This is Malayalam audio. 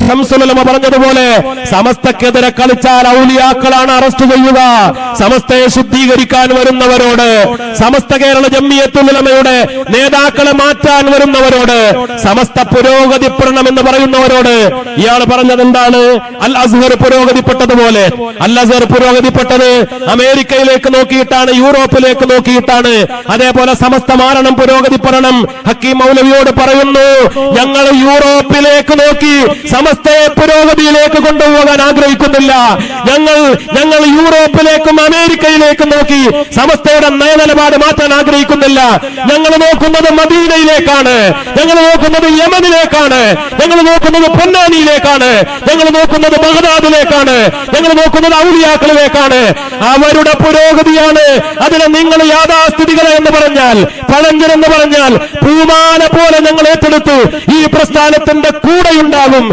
ഷംസുൽ പറഞ്ഞതുപോലെ സമസ്തക്കെതിരെ കളിച്ചാൽ ഔലിയാക്കളാണ് അറസ്റ്റ് ചെയ്യുക. സമസ്തയെ ശുദ്ധീകരിക്കാൻ വരുന്നവരോട്, സമസ്ത കേരള ജംഇയ്യത്തുൽ ഉലമയുടെ നേതാക്കളെ മാറ്റാൻ വരുന്നവരോട്, സമസ്ത പുരോഗതിപ്പെടണമെന്ന് പറയുന്നവരോട് ഇയാൾ പറഞ്ഞത് എന്താണ്? അൽ അസ്ഹർ പുരോഗതിപ്പെട്ടതുപോലെ. അൽ അസ്ഹർ പുരോഗതിപ്പെട്ടത് അമേരിക്കയിലേക്ക് നോക്കിയിട്ടാണ്, യൂറോപ്പിലേക്ക് നോക്കിയിട്ടാണ്. അതേപോലെ സമസ്ത മാറണം, പുരോഗതിപ്പെടണം. ഹക്കീം മൗലവിയോട് പറയുന്നു, ഞങ്ങൾ യൂറോപ്പിലേക്ക് നോക്കി സമസ്തയെ പുരോഗതിയിലേക്ക് കൊണ്ടുപോകാൻ ആഗ്രഹിക്കുന്നില്ല. ഞങ്ങൾ യൂറോപ്പിലേക്കും അമേരിക്കയിലേക്കും നോക്കി സമസ്തയുടെ നയനിലപാട് മാറ്റാൻ ആഗ്രഹിക്കുന്നില്ല. ഞങ്ങൾ നോക്കുന്നത് മദീനയിലേക്കാണ്, ഞങ്ങൾ നോക്കുന്നത് യമനിലേക്കാണ്, ഞങ്ങൾ നോക്കുന്നത് പൊന്നാനിയിലേക്കാണ്, ഞങ്ങൾ നോക്കുന്നത് ബഗ്ദാദിലേക്കാണ്, ഞങ്ങൾ നോക്കുന്നത് ഔലിയാക്കളിലേക്കാണ്. അവരുടെ പുരോഗതിയാണ്. അതിന് നിങ്ങൾ യാഥാസ്ഥിതികളെ എന്ന് പറഞ്ഞാൽ, പഴഞ്ചനെന്ന് പറഞ്ഞാൽ പൂമാല പോലെ ഞങ്ങൾ ഏറ്റെടുത്തു ഈ പ്രസ്ഥാനത്തിന്റെ കൂടെയുണ്ടാകും.